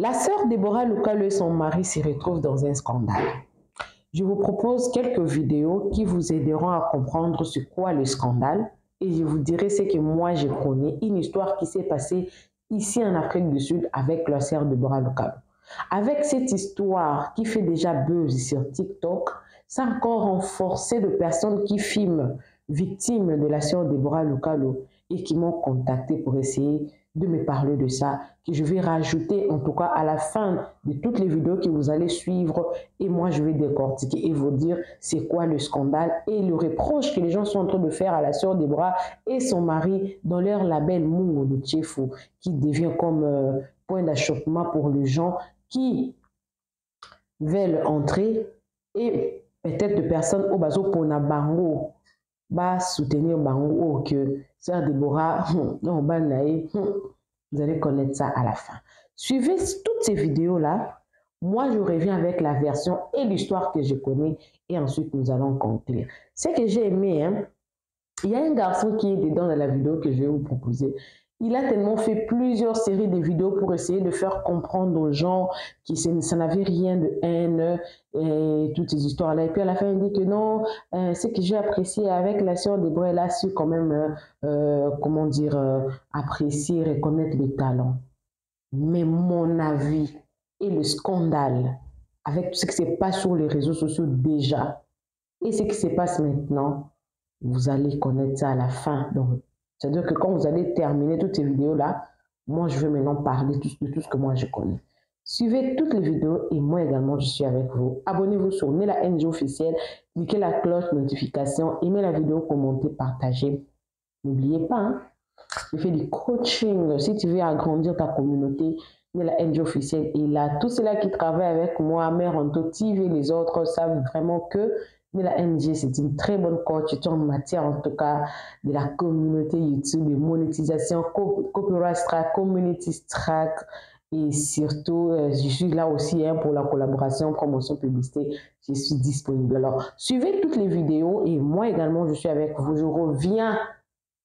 La sœur Déborah Loukalou et son mari se retrouvent dans un scandale. Je vous propose quelques vidéos qui vous aideront à comprendre c'est quoi le scandale et je vous dirai ce que moi je connais, une histoire qui s'est passée ici en Afrique du Sud avec la sœur Déborah Loukalou. Avec cette histoire qui fait déjà buzz sur TikTok, ça a encore renforcé de personnes qui filment victimes de la sœur Déborah Loukalou et qui m'ont contacté pour essayer de me parler de ça, que je vais rajouter en tout cas à la fin de toutes les vidéos que vous allez suivre et moi je vais décortiquer et vous dire c'est quoi le scandale et le reproche que les gens sont en train de faire à la sœur Déborah et son mari dans leur label Mungo de Tchefou qui devient comme point d'achoppement pour les gens qui veulent entrer et peut-être de personnes au bazo pour na bango va soutenir bango que sœur Déborah non vous allez connaître ça à la fin. Suivez toutes ces vidéos là. Moi je reviens avec la version et l'histoire que je connais et ensuite nous allons conclure. Ce que j'ai aimé, hein, il y a un garçon qui est dedans dans la vidéo que je vais vous proposer. Il a tellement fait plusieurs séries de vidéos pour essayer de faire comprendre aux gens que ça n'avait rien de haine et toutes ces histoires-là. Et puis à la fin, il dit que non, ce que j'ai apprécié avec la sœur Déborah, elle a su quand même, comment dire, apprécier, reconnaître le talent. Mais mon avis et le scandale avec tout ce qui se passe sur les réseaux sociaux déjà et ce qui se passe maintenant, vous allez connaître ça à la fin. Donc, c'est-à-dire que quand vous allez terminer toutes ces vidéos-là, moi, je vais maintenant parler de tout ce que moi, je connais. Suivez toutes les vidéos et moi également, je suis avec vous. Abonnez-vous sur Nella NG officielle, cliquez la cloche de notification, aimez la vidéo, commentez, partagez. N'oubliez pas, hein, je fais du coaching. Si tu veux agrandir ta communauté, Nella NG officielle est là. Tous ceux-là qui travaillent avec moi, Mère Anto TV et les autres savent vraiment que Nella NG, c'est une très bonne coach en matière, en tout cas, de la communauté YouTube, de monétisation, copyright track, community track, et surtout, je suis là aussi hein, pour la collaboration, promotion, publicité, je suis disponible. Alors, suivez toutes les vidéos et moi également, je suis avec vous. Je reviens,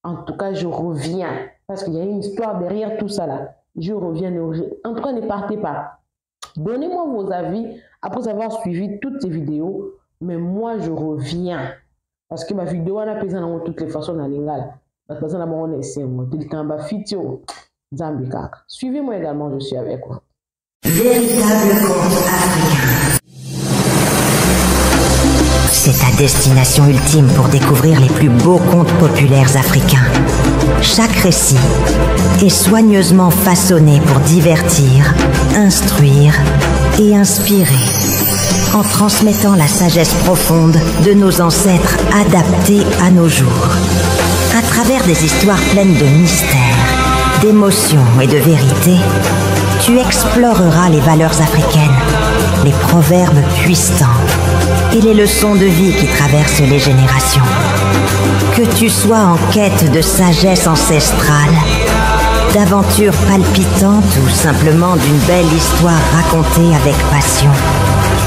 en tout cas, je reviens, parce qu'il y a une histoire derrière tout ça là. Je reviens, en tout cas, ne partez pas. Donnez-moi vos avis après avoir suivi toutes ces vidéos. Mais moi, je reviens. Parce que ma vidéo, on a pesé dans toutes les façons dans l'ingala. Parce que on a essayé. Suivez-moi également, je suis avec vous. Véritable conte africain. C'est ta destination ultime pour découvrir les plus beaux contes populaires africains. Chaque récit est soigneusement façonné pour divertir, instruire et inspirer, en transmettant la sagesse profonde de nos ancêtres adaptée à nos jours. À travers des histoires pleines de mystères, d'émotions et de vérité, tu exploreras les valeurs africaines, les proverbes puissants et les leçons de vie qui traversent les générations. Que tu sois en quête de sagesse ancestrale, d'aventures palpitantes ou simplement d'une belle histoire racontée avec passion,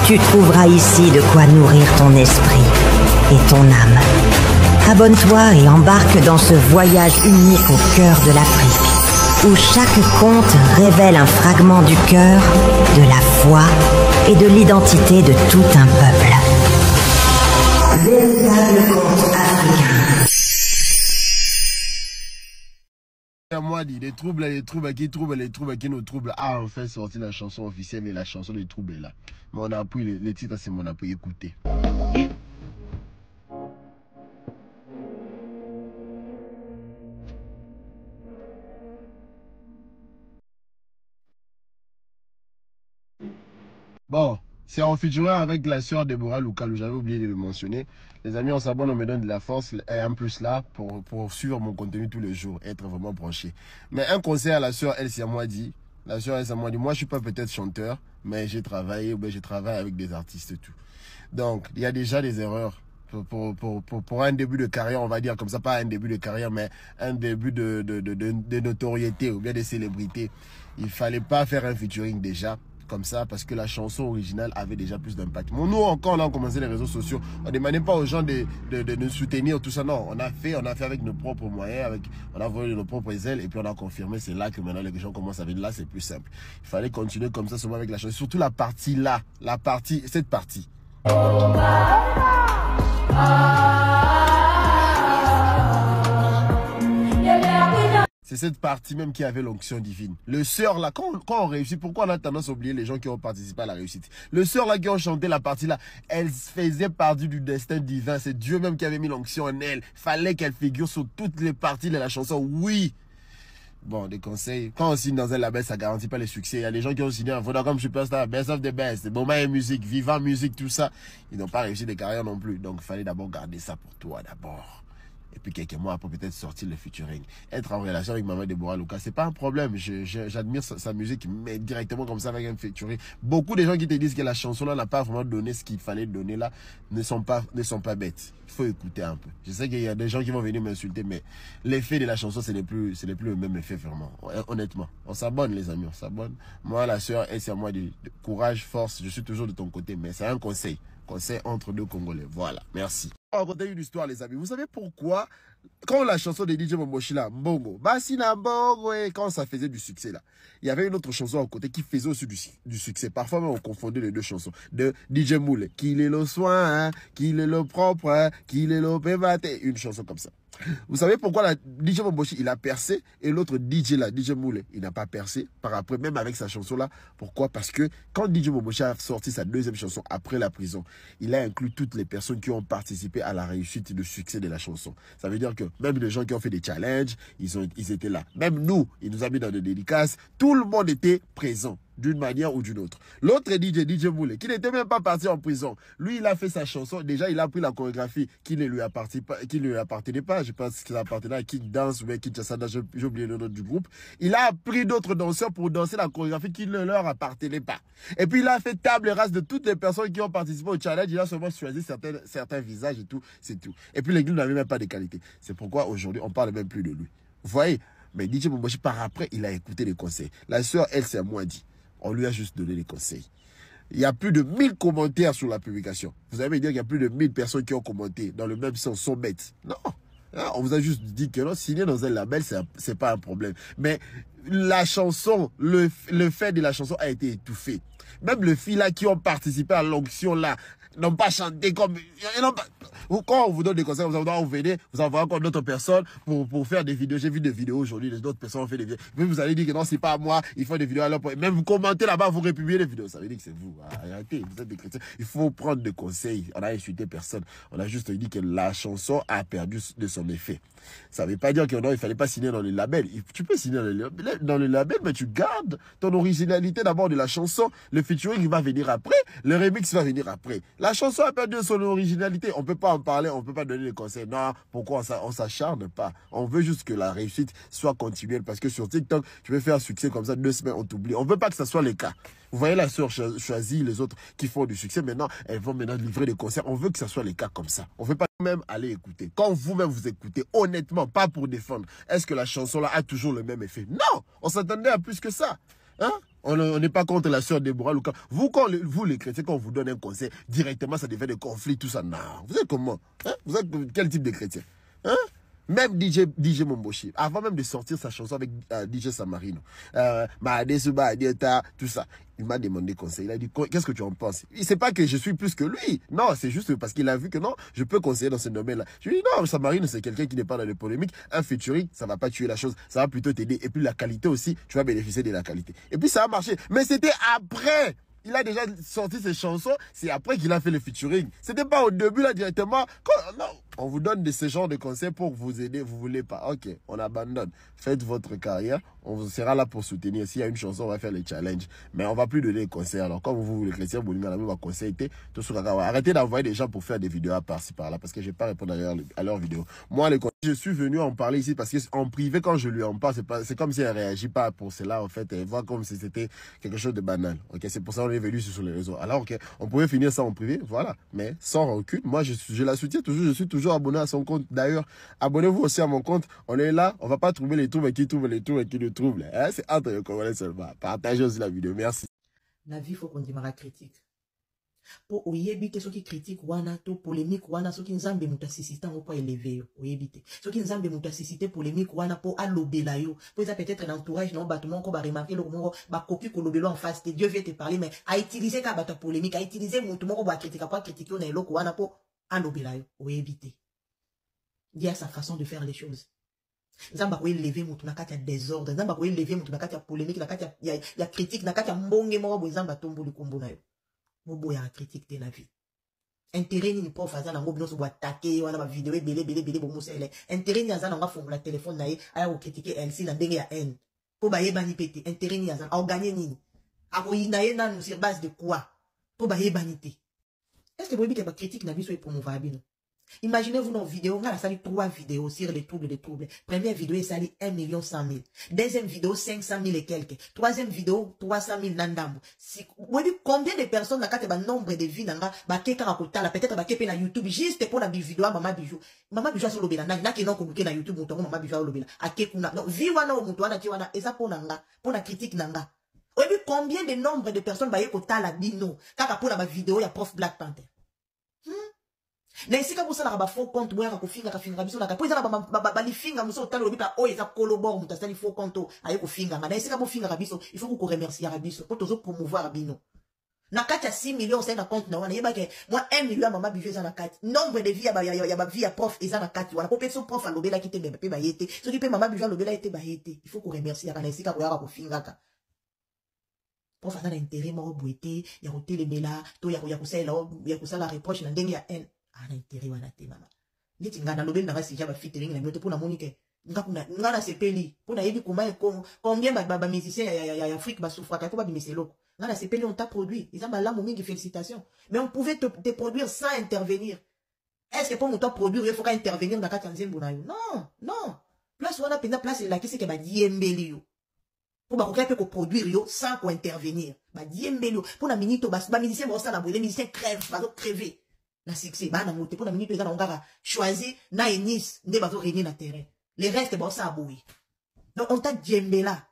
tu trouveras ici de quoi nourrir ton esprit et ton âme. Abonne-toi et embarque dans ce voyage unique au cœur de l'Afrique, où chaque conte révèle un fragment du cœur, de la foi et de l'identité de tout un peuple. Véritable conte africain. Moi dit les troubles qui nous troublent. Ah, on fait sortir la chanson officielle et la chanson des troubles est là. Mon appui, le titre c'est mon appui, écoutez. Bon, c'est en featuring avec la sœur Déborah Loukalou, j'avais oublié de le mentionner. Les amis, on s'abonne, on me donne de la force et en plus là pour suivre mon contenu tous les jours, être vraiment branché. Mais un conseil à la sœur Elsia Mwadi. La sœur Elsia Mwadi, moi je suis pas peut-être chanteur, mais j'ai travaillé, je travaille avec des artistes et tout. Donc, il y a déjà des erreurs. Pour un début de carrière, on va dire comme ça, pas un début de carrière, mais un début de notoriété ou bien de célébrité. Il fallait pas faire un featuring déjà. comme ça parce que la chanson originale avait déjà plus d'impact. Nous, encore, on a commencé les réseaux sociaux. On ne demandait pas aux gens de nous soutenir, tout ça. Non, on a fait avec nos propres moyens, on a volé nos propres ailes et puis on a confirmé. C'est là que maintenant les gens commencent à venir. Là, c'est plus simple. Il fallait continuer comme ça, seulement avec la chanson. Surtout la partie là, cette partie. C'est cette partie même qui avait l'onction divine. Le sœur là, quand on réussit, pourquoi on a tendance à oublier les gens qui ont participé à la réussite? Le sœur là qui ont chanté la partie là, elle faisait partie du destin divin. C'est Dieu même qui avait mis l'onction en elle. Fallait qu'elle figure sur toutes les parties de la chanson. Oui. Bon, des conseils. Quand on signe dans un label, ça garantit pas les succès. Il y a des gens qui ont signé un Vodacom Superstar, Best of the Best, Moment et Musique, Vivant Musique, tout ça. Ils n'ont pas réussi des carrières non plus. Donc, il fallait d'abord garder ça pour toi d'abord. Et puis quelques mois après, peut-être sortir le featuring. Être en relation avec Maman Deborah Luka, c'est pas un problème. J'admire sa musique, mais directement comme ça avec un featuring. Beaucoup de gens qui te disent que la chanson là n'a pas vraiment donné ce qu'il fallait donner là, ne sont pas bêtes. Il faut écouter un peu. Je sais qu'il y a des gens qui vont venir m'insulter, mais l'effet de la chanson, ce n'est plus le même effet vraiment. Honnêtement, on s'abonne les amis, on s'abonne. Moi, la soeur, elle c'est à moi de courage, force. Je suis toujours de ton côté, mais c'est un conseil. Conseil entre deux Congolais. Voilà, merci. On va raconter une histoire, les amis. Vous savez pourquoi, quand la chanson de DJ Momboshi là, Mbongo, Basina Mbongo, quand ça faisait du succès là, il y avait une autre chanson à côté qui faisait aussi du succès. Parfois même on confondait les deux chansons. De DJ Moule, qu'il est le soin, qu'il est le propre, qu'il est le pévaté. Une chanson comme ça. Vous savez pourquoi la DJ Momboshi il a percé et l'autre DJ là, DJ Moule, il n'a pas percé par après, même avec sa chanson là. Pourquoi? Parce que quand DJ Momboshi a sorti sa deuxième chanson après la prison, il a inclus toutes les personnes qui ont participé à la réussite et le succès de la chanson. Ça veut dire que même les gens qui ont fait des challenges, ils étaient là. Même nous, il nous a mis dans des dédicaces. Tout le monde était présent d'une manière ou d'une autre. L'autre DJ Moule, qui n'était même pas parti en prison. Lui, il a fait sa chanson. Déjà, il a pris la chorégraphie qui ne lui appartenait pas. Je pense que ça appartenait à King Dance ou bien King Chassada, j'ai oublié le nom du groupe. Il a pris d'autres danseurs pour danser la chorégraphie qui ne leur appartenait pas. Et puis, il a fait table rase de toutes les personnes qui ont participé au challenge. Il a seulement choisi certains visages et tout. C'est tout. Et puis, l'église n'avait même pas de qualité. C'est pourquoi aujourd'hui, on ne parle même plus de lui. Vous voyez? Mais DJ Momboshi, par après, il a écouté les conseils. La sœur, elle, c'est à moi dit. On lui a juste donné les conseils. Il y a plus de 1000 commentaires sur la publication. Vous allez me dire qu'il y a plus de 1000 personnes qui ont commenté dans le même sens, sont bêtes. Non. On vous a juste dit que non, signer dans un label, c'est pas un problème. Mais la chanson, le fait de la chanson a été étouffé. Même les filles là qui ont participé à l'onction là, n'ont pas chanté comme... Quand on vous donne des conseils, vous venez, vous envoyez encore d'autres personnes pour faire des vidéos. J'ai vu des vidéos aujourd'hui, les autres personnes ont fait des vidéos. Mais vous allez dire que non, c'est pas moi, ils font des vidéos alors. Même vous commentez là-bas, vous republiez les vidéos. Ça veut dire que c'est vous. Arrêtez, vous êtes des chrétiens. Il faut prendre des conseils. On a insulté personne. On a juste dit que la chanson a perdu de son effet. Ça ne veut pas dire que non, il ne fallait pas signer dans le label. Tu peux signer dans le label, mais tu gardes ton originalité d'abord de la chanson. Le featuring va venir après. Le remix va venir après. La chanson a perdu son originalité. On ne peut pas en parler, on ne peut pas donner des conseils. Non, pourquoi on ne s'acharne pas? On veut juste que la réussite soit continuelle. Parce que sur TikTok, tu veux faire un succès comme ça, 2 semaines, on t'oublie. On ne veut pas que ce soit le cas. Vous voyez la sœur choisit les autres qui font du succès. Maintenant, elles vont maintenant livrer des concerts. On veut que ce soit les cas comme ça. On ne veut pas même aller écouter. Quand vous-même vous écoutez, honnêtement, pas pour défendre, est-ce que la chanson-là a toujours le même effet? Non, on s'attendait à plus que ça. Hein? On n'est pas contre la sœur Deborah Luka. Vous, les chrétiens, quand on vous donne un conseil, directement, ça devient des conflits, tout ça. Non, vous êtes comment? Hein? Vous êtes quel type de chrétien? Hein? Même DJ Momboshi, avant même de sortir sa chanson avec DJ Samarino, tout ça, il m'a demandé conseil. Il a dit, qu'est-ce que tu en penses? C'est pas que je suis plus que lui. Non, c'est juste parce qu'il a vu que non, je peux conseiller dans ce domaine-là. Je lui ai dit, non, Samarino, c'est quelqu'un qui n'est pas dans les polémiques. Un featuring, ça va pas tuer la chose. Ça va plutôt t'aider. Et puis la qualité aussi, tu vas bénéficier de la qualité. Et puis ça a marché. Mais c'était après. Il a déjà sorti ses chansons, c'est après qu'il a fait le featuring. C'était pas au début là directement. Non, on vous donne ce genre de conseils pour vous aider, vous voulez pas. Ok, on abandonne. Faites votre carrière, on sera là pour soutenir. S'il y a une chanson, on va faire les challenges. Mais on va plus donner les conseils. Alors comme vous, les chrétiens, vous va conseiller. Arrêtez d'envoyer des gens pour faire des vidéos à par-ci par-là parce que je vais pas répondre à leurs vidéos. Moi, je suis venu en parler ici parce qu'en privé, quand je lui en parle, c'est comme si elle réagit pas pour cela. En fait, elle voit comme si c'était quelque chose de banal. Ok, c'est pour ça qu'on est venu sur les réseaux. Alors, ok, on pouvait finir ça en privé, voilà. Mais sans recul, moi, je la soutiens toujours. Je suis toujours abonné à son compte. D'ailleurs, abonnez-vous aussi à mon compte. On est là, on va pas trouver les troubles qui trouvent les troubles et qui le troublent. Hein? C'est entre les Congolais seulement. Partagez aussi la vidéo. Merci. La vie, il faut qu'on démarre critique. Pour oyebite, ceux qui critiquent, wana, to polémique, wana, ceux qui nzambe mouta sisita, on peut élever, oyebite. Ceux qui nzambe mouta sisité, polémique, wana, pour alobela yo. Pour ça, peut-être un entourage, non, bâtiment, qu'on va remarquer, le moment, bah, cocu, qu'on lobelo en face, Dieu vient te parler, mais à utiliser, qu'à battre polémique, à utiliser, moutou, qu'on va critiquer, pour critiquer, on est là, wana, pour alobela yo, oyebite. Il y a sa façon de faire les choses. Nzamba ko élever moutou, na kati ya désordre, nzamba ko élever moutou, na kati ya polémique, na kati ya critique, na kati ya mbonge, mwa, bo, nzamba tombo, le combo na yo. Mobo ya critique de la vie. Intérêt ni prof aza na ngobi no so attaquer wana ba vidéo belé bo musele. Intérêt ni aza na nga fongola téléphone na ye aya ko critiquer LC na ndenge ya haine. Po ba yeba ni pété. Intérêt ni aza a gagner nini. A ko yina ye na sur base de quoi? Po ba yeba ni té. Est-ce que vous voyez que ba critique na biso e promouvoir bino? Imaginez-vous nos vidéos, on a sali 3 vidéos sur les troubles. Première vidéo, ça sali 1 100 000. Deuxième vidéo, 500 000 et quelques. Troisième vidéo, 300 000 nandambo. Vous voyez combien de personnes na kate ba nombre de vies nanga, ba keka rakotala, peut-être ba kepe na YouTube, juste pour la vidéo à Maman Bijou. Maman Bijou so lobela, na ke non kobuke na YouTube, mutongo Maman Bijou lobela. Akekuna. Donc, vi wana o mutu wana ti wana, eza pour nanga, pour la critique nanga. Vous voyez combien de nombre de personnes ba yekotala bino, kaka pour la vidéo ya prof Black Panther. Na isika busa na ba faux compte boya ka kofinga ka finga biso na ka poza na ba li finga muso talo lobita o eza kolobor muta sali faux compte aye ko finga na isika bo finga biso il faut ko remercier biso pour tozo promouvoir bino na kati ya 6 millions c'est na compte na wana yeba ke moi 1 million Maman Bijou eza na kati nombre de vie ya ba vie ya prof eza na kati wana ko peso prof a lobela kite mbebe pe ba yete so ki pe Maman Bijou lobela ete ba yete il faut ko remercier na isika boya ka kofinga ka prof a na intérêt mo boité ya ko telemela to ya ko sala reproche na ndenge ya haine. Ah, intérêt wana te mama. Niti ngana lobel na rasi jaba featuring na miote pona monike. Ngana sepeli. Pona yebi combien ba musiciens ya Afrique ba souffraka ko ba bimiselo. Ngana sepeli on t'a produit. Ils ont ba lamu mingi félicitations. Mais on pouvait te produire sans intervenir. Est-ce que pour mon temps produire il faut qu'à intervenir dans kati nzembo na yo? Non, non. Place wana pena place la kisi ke ba diembeli yo. Pour ba ko peut produire yo sans ko intervenir. Ba diembeli yo. Pour na minito ba musicien ba ça na boile musicien crève, ba crever. Na succès bana moté pour la minute eza na ngaka choisi na Nice nde bazo régner na terrain les restes ba ça aboui donc on t'a djembela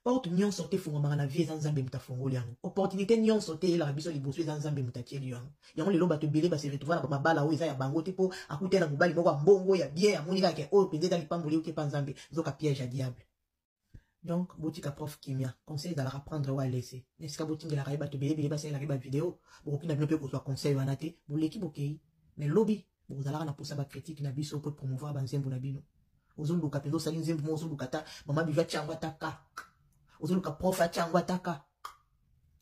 porte nyon sorté fongoma na vie nzambe mutafongoli yango opportunité nyon sorté la biso liboso nzambe mutatieli yango yango lelo bato belé ba se retrouver na mabala o eza ya bango te po akutela mobali moko mbongo ya bien ya monika ke o pende dans lipamboli o ke panzambe zoka piège à diable. Donc, botika prof kimia, conseil d'aller apprendre ou à laisser. N'est-ce que botinga la raiba te belé basé la raiba vidéo, bon qui n'a bien que soit conseil ou anaté, bon l'équipe ok, mais lobby, bon vous allez na pour ça ba critique na biso pour promouvoir banzembo na bino. Ozolu ka pendo sali nzembo ozolu kata, Maman Bijou changwa taka. Ozolu ka prof changwa taka.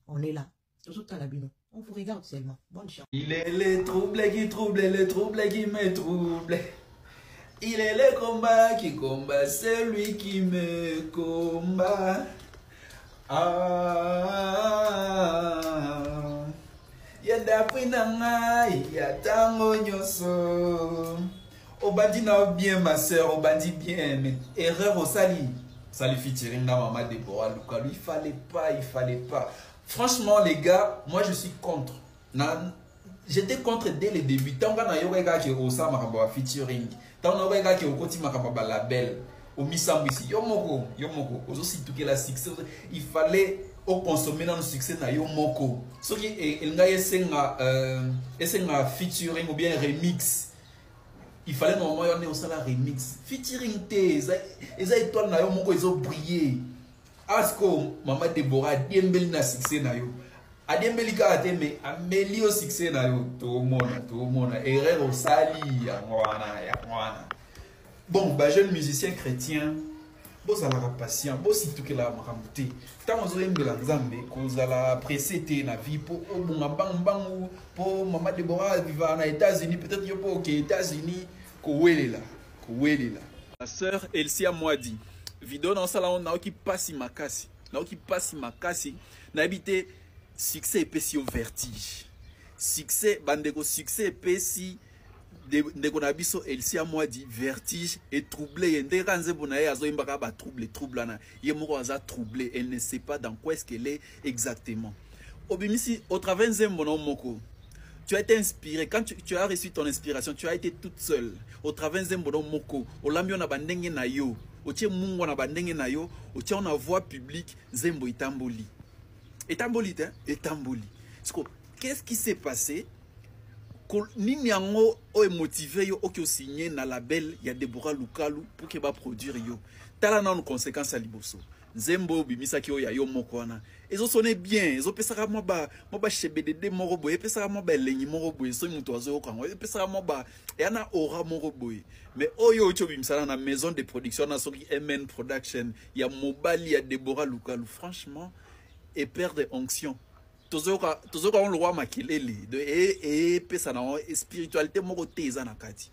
On est là. Ozolu ta la bino. On vous regarde seulement. Bonne chance. Il est les troubles qui me troublent. Il est le combat qui combat celui qui me combat. Ah, yanda prinanga yatango nyoso. Obandi na bien ma soeur, obandi bien, mais erreur au sali. Sali featuring na Maman Deborah Lukalu, il fallait pas. Franchement les gars, moi je suis contre. J'étais contre dès le début. Tant qu'on a eu un gars qui a osé ma featuring. Tant on a eu un gars qui a osé ma label. Au Missambisi, Yomoko, aussi tout que la succès. Il fallait consommer dans le succès na Yomoko. Ce qui est un featuring ou bien un remix. Il fallait normalement y en la remix. Featuring T, les étoiles na Yomoko, ils ont brillé. Asko, Maman Deborah, Diembel na succès na yo. Adiembeli ka ate mais ameli au succès na yo tout monde erreur au sali ya mwana. Bon ba jeune musicien chrétien bo za la patient bo si tout que la makamute tant ozo embela nzambe ko za la précéder na vie pour obunga bang pour Maman Deborah vivre aux États-Unis peut-être yo pour aux États-Unis ko welela. La sœur Elsia Mwadi vidéo dans salon na ki passe makasi na habité succès épais au vertige. Succès, bandeko succès épais si ndeko na biso Elsia Mwadi vertige et troublé. Yende kanze bonaye azo imbaka ba trouble na. Ye moko aza troublé, elle ne sait pas dans quoi est-ce qu'elle est exactement. Obimisi au travers nzembo moko. Tu as été inspiré quand tu as reçu ton inspiration, tu as été toute seule. Au travers nzembo moko, o lambio na bandenge na yo, o tie mungu na bandenge na yo, o tie na voix publique nzembo itamboli. Etamboli, hein? Etamboli. Qu'est-ce qui s'est passé? Nini yango o motivé yo o signé na label ya Deborah Lukalu pour que ba produire yo. Tala na conséquence à liboso. Nzembo bimisa ki o ya yo moko wana. Ezo sonné bien, ezo pesaka mo ba chebedede moko boye, pesaka mo ba lenyi moko boye, so muto azo yo kango, pesaka mo ba yana aura moko boye. Mais oyo ocho bimisa na maison de production na soki MN Production, ya mobali ya Deborah Lukalu, franchement et perdre onction. Tozoka on le roi makelele de et pesa na spiritualité moko te eza na kati.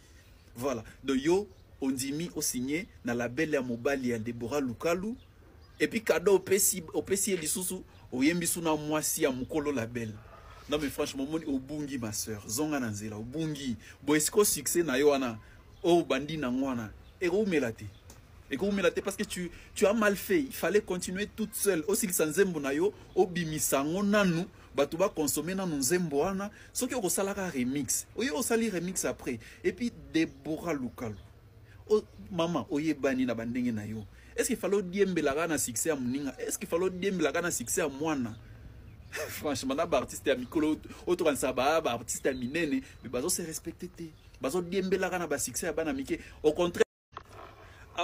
Voilà. Donc yo ondimi o signé na label ya mobali ya Deborah Lukalu et puis cadeau opesi lisusu oyembi suna mwasi ya mukolo label. Non mais franchement moni obungi ma sœur, zonga na nzela obungi. Bo esko succès na yo wana o bandi na ngwana e ko melate. Et que vous me parce que tu as mal fait. Il fallait continuer toute seule. Aussi, sans zembo na yo, obimisango nanu, batuba consommer na nzembo ana. Ce qui est au salaire remix. Oye au salaire remix après. Et puis Deborah Lukalu. Oh maman, oye bani na bandenge na yo. Est-ce qu'il fallait diembe la gana succès à muninga? Est-ce qu'il fallait diembe la gana succès à moana? Franchement, na ba artiste à mikolo, autre en saba, ba artiste à minene, mais bazo se respecter te. Bazo diembe la gana ba succès à bana mike. Au contraire.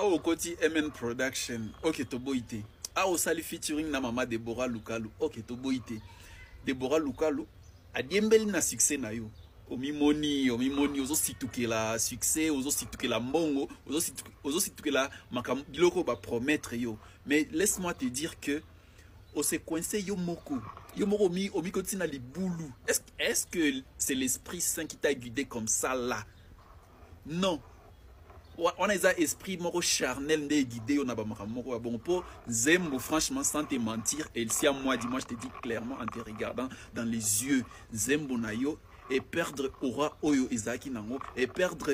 Au côté MN Production, ok toboite. Au sali featuring na mama Deborah Lukalu, ok toboite. Deborah Lukalu a diembeli na succès na yo. Omimoni, ozo situke la succès, ozo situke la mbongo, ozo situke la makam biloko ba promettre yo. Mais laisse-moi te dire que o se coincé yo moko. Yo moko omi kotina liboulou. Est-ce que c'est l'Esprit Saint qui t'a guidé comme ça là? Non. On a un esprit moro charnel de guidé on a pas moro bon pour Zembo franchement sans te mentir et si à moi dis-moi je te dis clairement en te regardant dans les yeux Zembo nayo et perdre aura oyo Isaki nango et perdre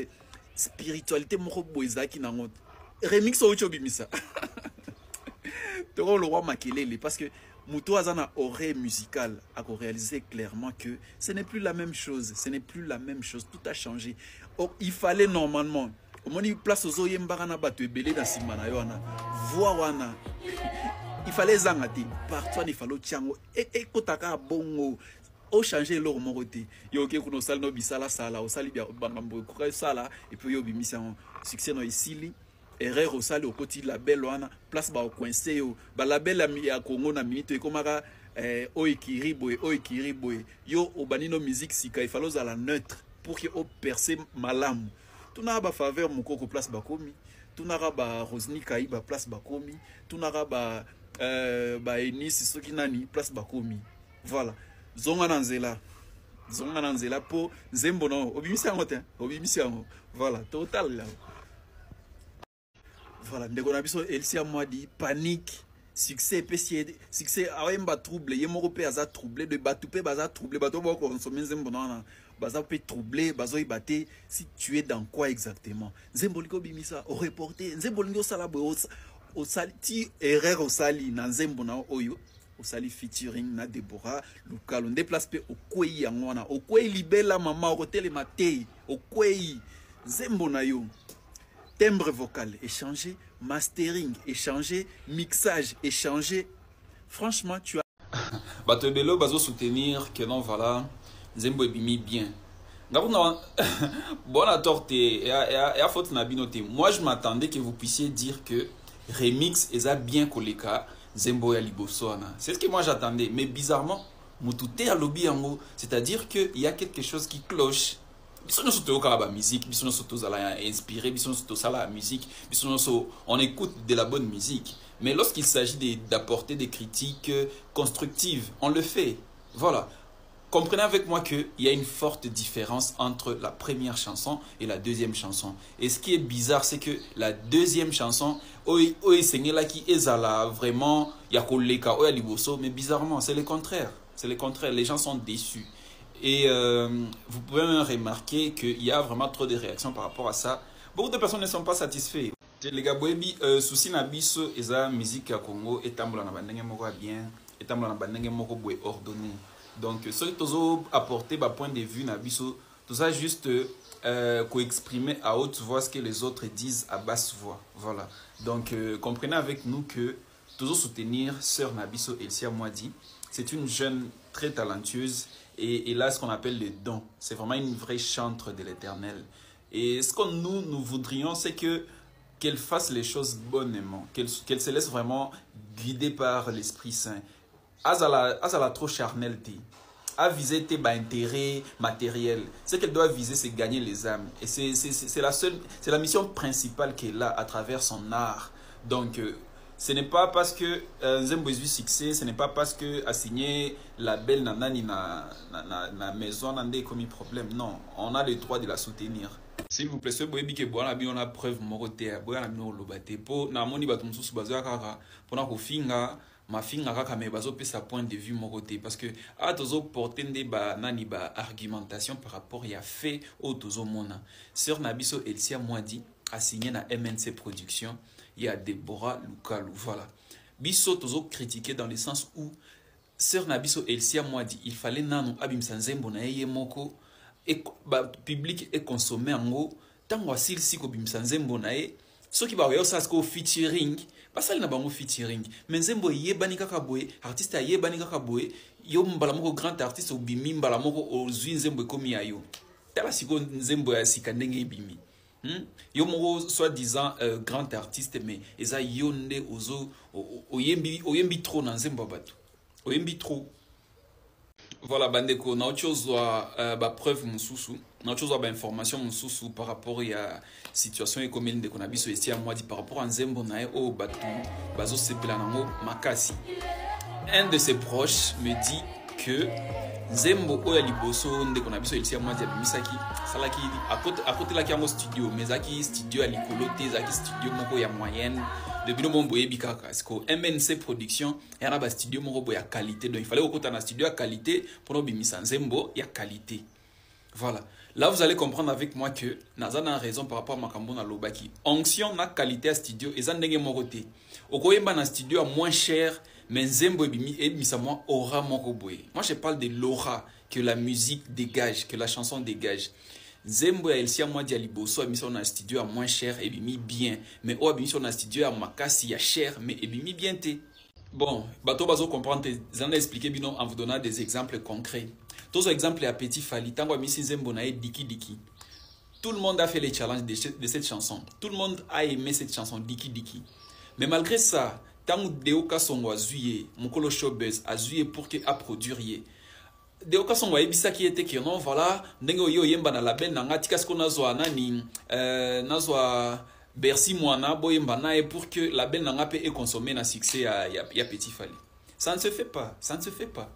spiritualité moro bo Isaki nango remix ocho bimisa Toro le roi makelele parce que Muto Azana oreille musicale a réalisé clairement que ce n'est plus la même chose, tout a changé. Or, il fallait normalement Moni place aux oyen barana batu ebele na simana yona voix wana il fallait zangati partout il fallait tiango et kotaka bongo o changer leur moroté yo ke kuno sal no bisala sala o sali bia bangambo ko sala et puis yo bimisa succès no isili erreur o sali o koti label wana place ba o coincé yo ba label ya Congo na minute e komaka o ikiriboy yo o banino musique sika il fallait la neutre pour que o percer malamu. Tout n'a pas faveur mon coco place bakomi, tout n'a pas Rosny Kaïba place bakomi, tout n'a pas Enis Sokinani place bakomi. Voilà. Zonga nanzela pour Zembono, obimisiango. Voilà, total là. Voilà, Ndegonabiso Elsia moi dit panique. Succès succès awemba trouble yemoko pe aza troublé de batoupe baza troublé bato ba consommer Zembono baza peut troubler bazo ibate si tu es dans quoi exactement Zemboliko bimisa au reporter Zembolingo sala bo au sali erreur au sali na Zembona oyo au sali featuring na Deborah Lukalu déplace pe au kwei yangwana au kwei libela mama au tele matei au kwei Zembona yo timbre vocal échangé mastering échangé mixage échangé franchement tu as bato belo bazo soutenir que non voilà Zembo ebimi bien. Bon à torte et à faute na binoté. Moi je m'attendais que vous puissiez dire que remix est bien koleka Zembo ya libosoana. C'est ce que moi j'attendais. Mais bizarrement, mutute à lobby yango, c'est-à-dire que il y a quelque chose qui cloche. Bisono soto kala musique, bisono soto zala inspiré, bisono soto sala musique, bisono so on écoute de la bonne musique. Mais lorsqu'il s'agit d'apporter des critiques constructives, on le fait. Voilà. Comprenez avec moi qu'il y a une forte différence entre la première chanson et la deuxième chanson. Et ce qui est bizarre, c'est que la deuxième chanson, vraiment, mais bizarrement, c'est le contraire. C'est le contraire. Les gens sont déçus. Et vous pouvez même remarquer qu'il y a vraiment trop de réactions par rapport à ça. Beaucoup de personnes ne sont pas satisfaits. Les gars, souci na biso eza musique à Congo et tambola na bandenge moko bien, et tambola na bandenge moko boy ordonné. Donc, ce que tu as apporté par point de vue, tout ça juste co-exprimer à haute voix ce que les autres disent à basse voix. Voilà. Donc, comprenez avec nous que toujours soutenir Sœur Nabiso Elsia Mwadi c'est une jeune très talentueuse et elle a ce qu'on appelle le don. C'est vraiment une vraie chantre de l'Éternel. Et ce que nous voudrions, c'est qu'elle fasse les choses bonnement, qu'elle se laisse vraiment guider par l'Esprit Saint. Azala trop charnelle, à viser tes intérêts matériels. Ce qu'elle doit viser, c'est gagner les âmes. Et c'est la mission principale qu'elle a à travers son art. Donc, ce n'est pas parce que Nzembo est succès, ce n'est pas parce que a signé la belle nanani na maison n'a commis problème. Non, on a le droit de la soutenir. S'il vous plaît, ce boyebi que boana bi on a preuve moroté, boana bi on lobate po na moni batum susu bazoya kaka pona ko finga ma finga kaka me bazo pe sa point de vue moroté parce que a tozo porter ba nani ba argumentation par rapport ya fait au tozo mona. Sœur Nabiso Elsia Mwadi a signé na MNC Production. Il y a Deborah Lukalu, voilà. Biso tozo critiqué dans le sens où Sœur Nabiso Elsia Mwadi, il fallait nanu abim sanzembo na ye moko et public et consommé en gros. Tant que s'il si ko bim sanzembo na ye, ceux qui va ça ce featuring, pas ça na bango featuring. Mais nzembo ye bani kaka boye, artiste ye bani kaka boye, yo mbala moko grand artiste ou bimi mbala moko ozwi nzembo komi ayo. Tala siko nzembo ya sikandenge bimi. Yo moko soi-disant grand artiste mais eza yonde ozo oyembi trop na nzembo bato oyembi trop. Voilà bandeko na autre chose ba preuve mususu na autre chose ba information mususu par rapport à situation économique de konabiso ici à moi dit par rapport à nzembo na e o bato bazo sepela nango makasi. Un de ses proches me dit que Nzembo oya liboso nde konabiso ici à moi dit misaki salaki à côté la kiamo studio mais aki studio à likolote zaki studio moko ya moyenne de bino mon boye bikaka parce que MNC Production yana ba studio moko boya qualité donc il fallait okota na studio à qualité pour no bimisa Nzembo ya qualité. Voilà, là vous allez comprendre avec moi que nazana raison par rapport à makambo na lobaki onction na qualité à studio et ndenge moko te okoyemba na studio à moins cher mais Nzembo ebimisa moi aura moko boye. Moi je parle de l'aura que la musique dégage, que la chanson dégage. Nzembo ya Elsia Mwadi ya liboso émission na studio à moins cher et bimi bien mais o émission na studio à makasi ya cher mais et bimi bien te. Bon, bato bazo comprendre zana expliquer bino en vous donnant des exemples concrets. Tous exemples à Petit Fali tango misi Nzembo na diki diki. Tout le monde a fait les challenges de cette chanson. Tout le monde a aimé cette chanson diki diki. Mais malgré ça, tant Deoka Songo a zuye, Mokolo Showbiz a zuye pour que a produire ye. Deoka Songo a ebisa qui était que non voilà, ndenge yo yemba na label na ngatika sko nazwa nani nazwa Bercy Mwana boyemba na pour que label na ngape et consommer na succès ya Petit Fali. Ça ne se fait pas, ça ne se fait pas.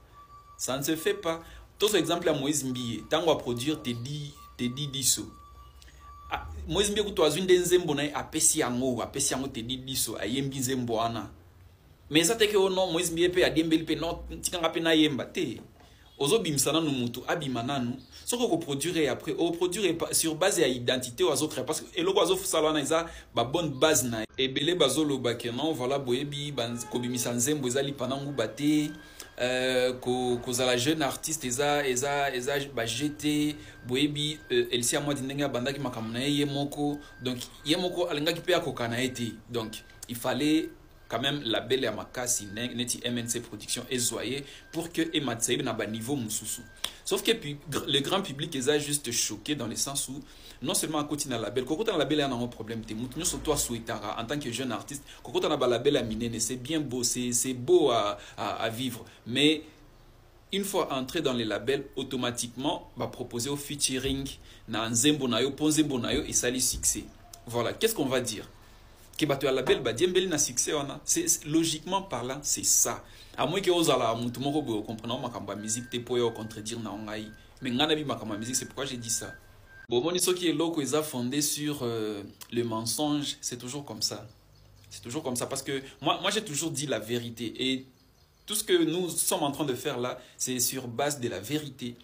Ça ne se fait pas. Tous exemple à Moïse Mbiye, tango a produire te di diso. Moïse Mbiye kuto azwinde Nzembo na apesi yango te di diso ayembi Nzembo ana. Mais ça te que non Moïse Mbiye pe adiembeli pe non tikanga pe na yemba te. Ozo bimsana no mutu abimana nu. Soko ko produire après o produire sur base ya identité aux autres parce que eloko azo salana isa ba bonne base na ebele bazolo ba ke non voilà boyebi ban ko bimisa Nzembo ezali panangu bate. Kozala jeune artiste eza ba jeté boyebi Elsia Mwadi ndenge bandaki makamuna ye moko donc ye moko alinga ki pe akokana ete donc il fallait quand même la belle ya makasi neti MNC Production ezoyer pour que ematsaïbe na ba niveau mususu sauf que le grand public est juste choqué dans le sens où non seulement à côté na label kokota na label y a un problème te mutu nyoso toi souhaitara en tant que jeune artiste kokota na ba label a minene c'est bien beau c'est beau à vivre mais une fois entré dans les labels automatiquement va proposer au featuring na Nzembo na yo ponzembo na yo et ça les succès. Voilà, qu'est-ce qu'on va dire que bato ya label ba diembeli na succès wana c'est logiquement parlant c'est ça à moins que ozala mutu moko boyo comprendre makamba musique te po yo contredire na ngai mais ngana bi makamba musique c'est pourquoi j'ai dit ça. Bon, mon histoire qui est loco, ils ont fondé sur le mensonge, c'est toujours comme ça. C'est toujours comme ça parce que moi j'ai toujours dit la vérité et tout ce que nous sommes en train de faire là, c'est sur base de la vérité.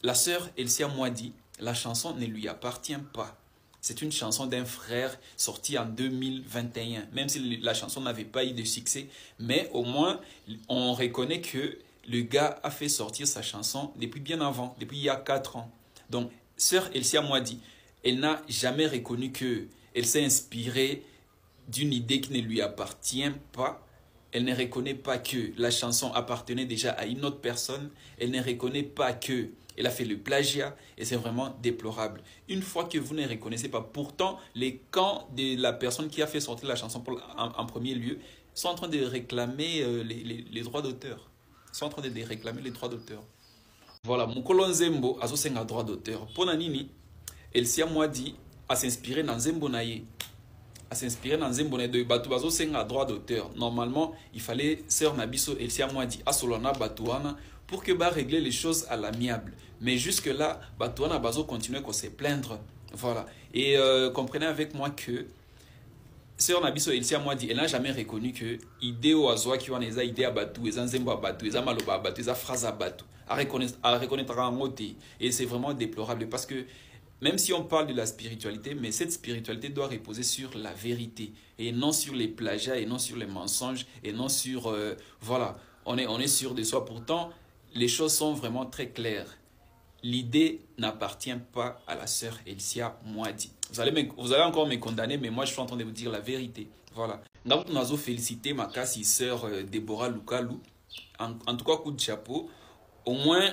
La sœur Elsia Mwadi, la chanson ne lui appartient pas. C'est une chanson d'un frère sortie en 2021, même si la chanson n'avait pas eu de succès, mais au moins on reconnaît que le gars a fait sortir sa chanson depuis bien avant, depuis il y a 4 ans. Donc Sœur Elsia Mwadi, elle n'a jamais reconnu qu'elle s'est inspirée d'une idée qui ne lui appartient pas elle ne reconnaît pas que la chanson appartenait déjà à une autre personne, elle ne reconnaît pas que elle a fait le plagiat et c'est vraiment déplorable. Une fois que vous ne reconnaissez pas, pourtant les camps de la personne qui a fait sortir la chanson en premier lieu sont en train de réclamer les droits d'auteur. Sont en train de réclamer les droits d'auteur. Voilà, Mokolo Nzembo a un droit d'auteur. Pour Nanini, Elsia Mwadi a s'inspiré dans Nzembo Naye. A s'inspirer dans Nzembo Naye de Batu Bazo un droit d'auteur. Normalement, il fallait Sœur Nabiso Elsia Mwadi a Solana Batouana pour que régler les choses à l'amiable. Mais jusque-là, Batouana Bazo continue à se plaindre. Voilà. Et comprenez avec moi que Sœur Nabiso Elsia Mwadi, elle n'a jamais reconnu que idée au Azoa qui ont des idées à Batou, les Nzembo à Batou, les Amaloba à Batou, les phrases à Batou, à reconnaître en côté. Et c'est vraiment déplorable parce que même si on parle de la spiritualité, mais cette spiritualité doit reposer sur la vérité et non sur les plagiats et non sur les mensonges et non sur... voilà, on est sûr de soi. Pourtant, les choses sont vraiment très claires. L'idée n'appartient pas à la sœur Elsia Mwadi. Vous allez encore me condamner, mais moi je suis en train de vous dire la vérité. Voilà. Nous avons félicité ma cassie sœur Deborah Lukalu. En tout cas, coup de chapeau. Au moins,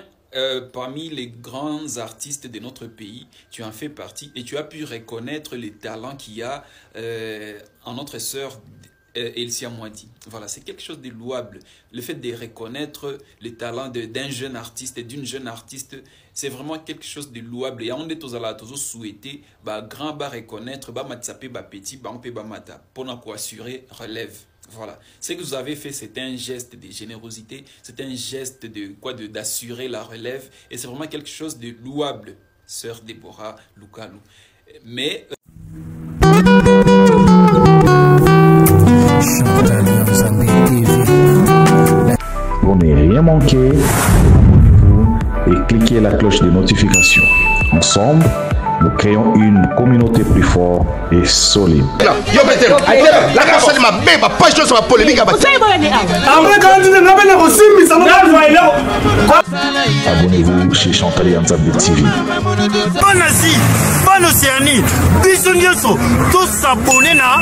parmi les grands artistes de notre pays, tu en fais partie et tu as pu reconnaître les talents qu'il y a en notre sœur Elsia Mwadi. Voilà, c'est quelque chose de louable. Le fait de reconnaître les talents d'un jeune artiste et d'une jeune artiste, c'est vraiment quelque chose de louable. Et on est tous à la souhaiter, grand reconnaître, matsape, petit, on peut mata pour assurer relève. Voilà. Ce que vous avez fait, c'est un geste de générosité, c'est un geste d'assurer la relève. Et c'est vraiment quelque chose de louable, sœur Deborah Lukalu. Mais... Pour ne rien manquer, abonnez-vous et cliquez la cloche de notification. Ensemble, nous créons une communauté plus forte et solide. Abonnez-vous chez Chantal Yanzambe TV. Bonne Asie, bonne Océanie, bisous nyoso, tous s'abonner na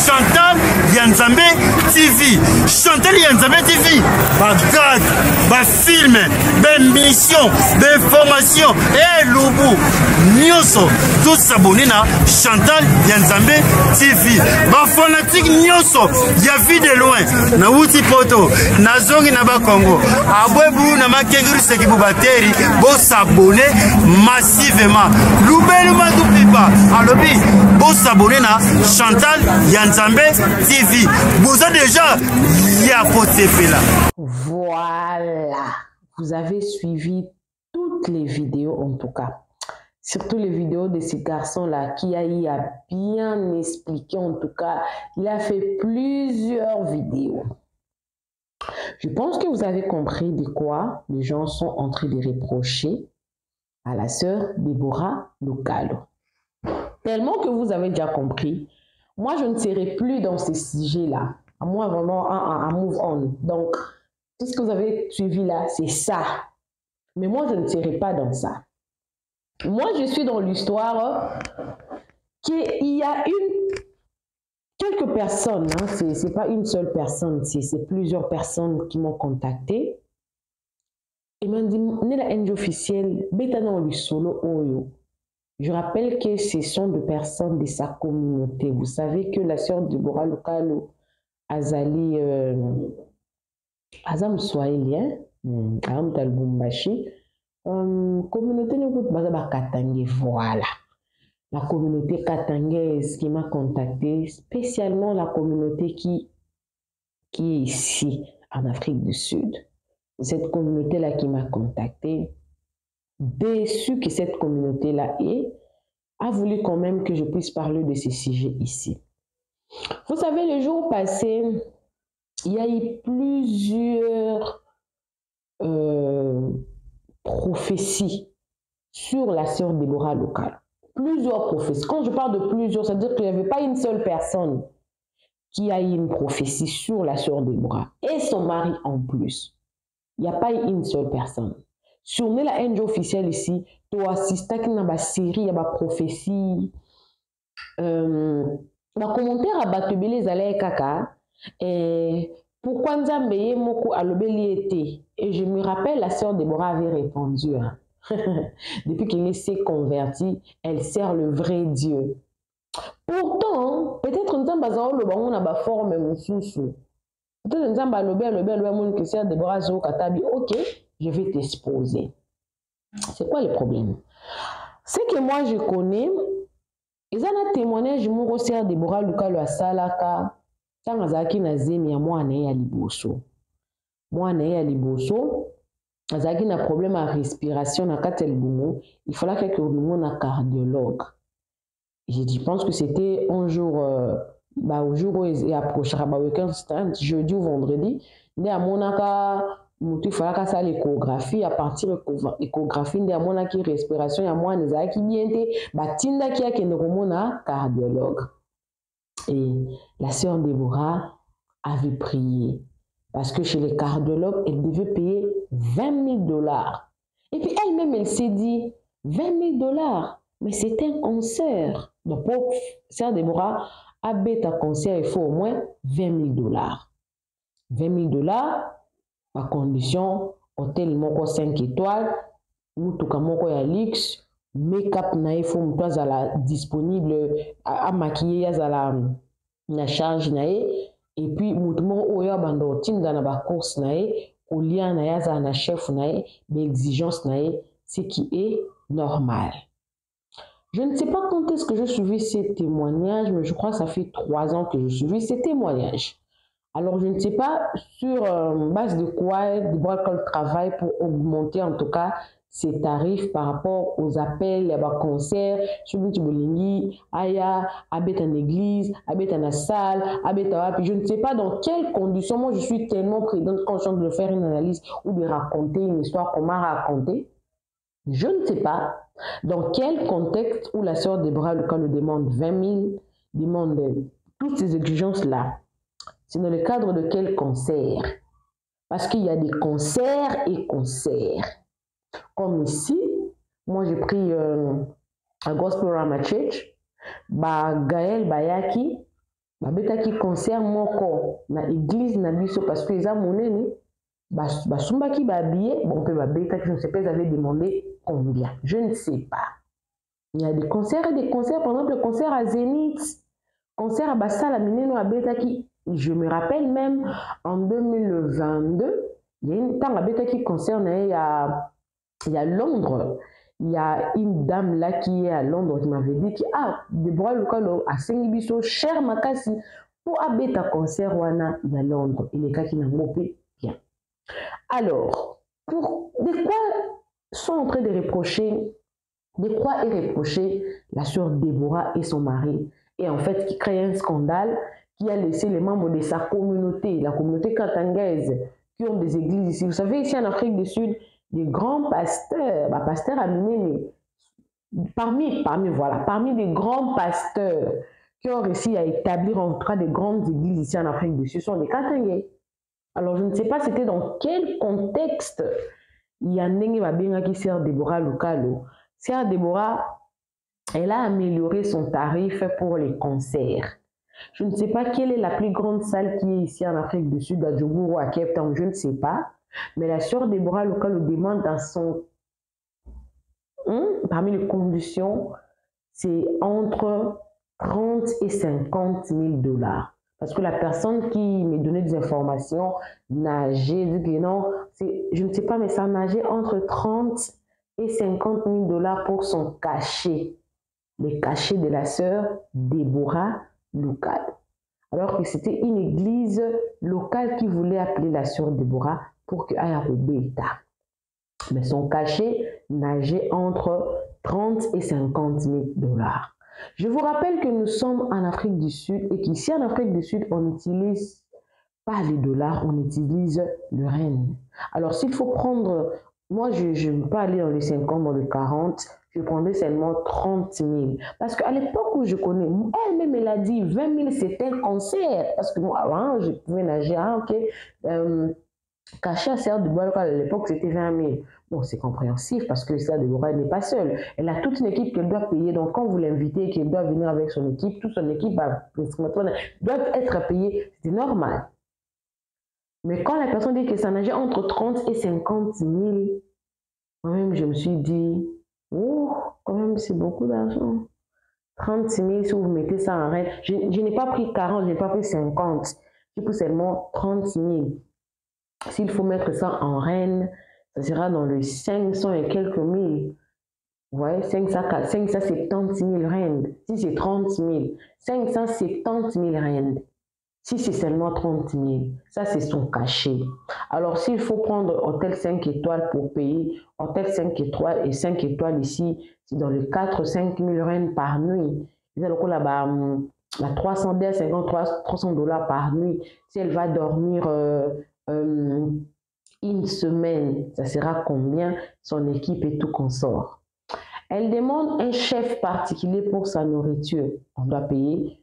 Chantal Yanzambe TV. Chantal Yanzambe TV, bagad, film, mission, information et loubou. Nyoso, tous s'abonner na Chantal Yanzambe TV. Ba fanatique nyoso, ya vie de loin, na wuti poto, na zongi na ba Congo. Abwebu na makenguru sekibu bateri, bo s'abonner massivement. Loubelu Madoupipa, alobi, bo s'abonner na Chantal Yanzambe TV. Vous avez déjà yapoté là. Voilà, vous avez suivi toutes les vidéos en tout cas. Surtout les vidéos de ce garçon-là qui a bien expliqué, en tout cas, il a fait plusieurs vidéos. Je pense que vous avez compris de quoi les gens sont en train de reprocher à la sœur Deborah Lukalu. Tellement que vous avez déjà compris, moi je ne serai plus dans ces sujets-là. À moi vraiment un move on. Donc, tout ce que vous avez suivi là, c'est ça. Mais moi je ne serai pas dans ça. Moi, je suis dans l'histoire qu'il y a quelques personnes, hein, c'est pas une seule personne, c'est plusieurs personnes qui m'ont contacté. Ils m'ont dit, Nela NG officiel, Betano Lusolo Oyo. Je rappelle que ce sont des personnes de sa communauté. Vous savez que la sœur Deborah Lukalu Azali Azam Swahilien, Azam Talbumbashi, communauté Katangé, voilà. La communauté katangaise qui m'a contacté, spécialement la communauté qui est ici, en Afrique du Sud. Cette communauté-là qui m'a contacté, déçu que cette communauté-là a voulu quand même que je puisse parler de ces sujets ici. Vous savez, le jour passé, il y a eu plusieurs prophéties sur la sœur Deborah Lukalu. Plusieurs prophéties. Quand je parle de plusieurs, ça veut dire qu'il n'y avait pas une seule personne qui a eu une prophétie sur la sœur Deborah et son mari en plus. Il n'y a pas eu une seule personne. Sur la NG officielle ici, tu assistes à une série, il y a une prophétie. Un commentaire à Batubele Zalaï Kaka. Pourquoi Nzambe ye moko alobeli ete? Et je me rappelle, la sœur Déborah avait répondu, hein. Depuis qu'elle s'est convertie, elle sert le vrai Dieu. Pourtant, peut-être Nzambe azao lo bango na ba forme mususu. Peut-être Nzambe alobe mon que sœur Déborah zo katabi, OK, je vais t'exposer. C'est quoi le problème? C'est que moi je connais, ils ont un témoignage mon sœur Déborah Luka lo asalaka. Azaki na zemi ya mwana ya liboso. Mwana ya liboso, azaki na problème à respiration na kati ya libumu, il fallait que nous na cardiologue. Je pense que c'était un jour au jour où il approchera ba week-end jeudi ou vendredi, nde amonaka mutu fallait ça l'échographie à partir de l'échographie nde amonaki respiration ya mwana ezaki bien te batinda ki akende komona cardiologue. Et la sœur Déborah avait prié. Parce que chez les cardiologues, elle devait payer 20 000 $. Et puis elle-même, elle s'est dit, 20 000 $, mais c'est un cancer. Donc pour sœur Déborah, à bêta cancer, il faut au moins 20 000 $. 20 000 $, à condition, hôtel moko 5 étoiles, mutuka moko ya luxe, make-up na ifo mutwa ala disponible à maquiller ala na charge na ye, et puis mutumo oyo bando tinda na ba course na ye kolia na ya za na chef na ye l'exigence na ye, ce qui est normal. Je ne sais pas quand est-ce que je suivis ces témoignages, mais je crois que ça fait 3 ans que je suivis ces témoignages. Alors je ne sais pas sur base de quoi Déborah travaille pour augmenter en tout cas ses tarifs par rapport aux appels, à concerts, sur Bolingi, Aya, habite en église, habite en salle, habite à je ne sais pas dans quelles conditions. Moi, je suis tellement prudente consciente de faire une analyse ou de raconter une histoire qu'on m'a racontée. Je ne sais pas dans quel contexte où la sœur Déborah Luka le demande 20 000, demande toutes ces exigences-là. C'est dans le cadre de quel concert? Parce qu'il y a des concerts et concerts. Comme ici, moi j'ai pris un gospel Rama Church, Gaël Bayaki, betaki concert moko na église na biso parce que les amonene basumbaki babillé, bon peu betaki, je ne sais pas, ils avaient demandé combien, je ne sais pas. Il y a des concerts et des concerts, par exemple le concert à Zénith, concert à Bassala Mineno à Betaki. Je me rappelle même en 2022, il y a une temps à Betaki concert il y a Londres, il y a une dame là qui est à Londres qui m'avait dit que Déborah Luka a Sengibiso, cher Makasi, pour abeta concert wana il y a Londres, il est cas qui n'a mopé bien. Alors, de quoi sont en train de reprocher, de quoi est reproché la sœur Déborah et son mari, et en fait qui crée un scandale qui a laissé les membres de sa communauté, la communauté katangaise, qui ont des églises ici. Vous savez, ici en Afrique du Sud, des grands pasteurs, pasteurs amenés, parmi des grands pasteurs qui ont réussi à établir en tout cas des grandes églises ici en Afrique du Sud, sont des Katangais. Alors je ne sais pas c'était dans quel contexte il y a un qui sert Déborah Lukalo. Sœur Déborah, elle a amélioré son tarif pour les concerts. Je ne sais pas quelle est la plus grande salle qui est ici en Afrique du Sud, à Djougou ou à Cape Town, je ne sais pas. Mais la sœur Déborah Luka le demande dans son... parmi les conditions, c'est entre 30 et 50 000 $. Parce que la personne qui me donnait des informations nageait, dit que non, je ne sais pas, mais ça nageait entre 30 et 50 000 $ pour son cachet. Le cachet de la sœur Déborah Luka. Alors que c'était une église locale qui voulait appeler la sœur Déborah pour qu'elle aille au bêta. Mais son cachet nageait entre 30 et 50 000 $. Je vous rappelle que nous sommes en Afrique du Sud et qu'ici en Afrique du Sud, on n'utilise pas les dollars, on utilise le rand. Alors s'il faut prendre, moi je ne veux pas aller dans les 50, dans les 40, je prendrais seulement 30 000. Parce qu'à l'époque où je connais, elle-même elle a dit 20 000 c'était un concert. Parce que moi avant je pouvais nager, caché à Sœur Déborah à l'époque c'était 20 000. Bon, c'est compréhensif parce que Sœur Déborah n'est pas seule. Elle a toute une équipe qu'elle doit payer. Donc quand vous l'invitez, qu'elle doit venir avec son équipe, toute son équipe doit être payée. C'est normal. Mais quand la personne dit que ça nageait entre 30 et 50 000, moi-même, je me suis dit, oh, quand même, c'est beaucoup d'argent. 36 000, si vous mettez ça en reine. Je n'ai pas pris 40, je n'ai pas pris 50. J'ai pris seulement 36 000. S'il faut mettre ça en reine, ça sera dans le 500 et quelques mille. Vous voyez, 570 000 rennes. Si c'est 30 000, 570 000 rennes. Si c'est seulement 30 000, ça c'est son cachet. Alors s'il faut prendre hôtel 5 étoiles pour payer, hôtel 5 étoiles et 5 étoiles ici, c'est dans les 4-5 000 rennes par nuit. Là-bas, la 300 $300 par nuit. Si elle va dormir une semaine, ça sera combien? Son équipe et tout consort. Elle demande un chef particulier pour sa nourriture. On doit payer.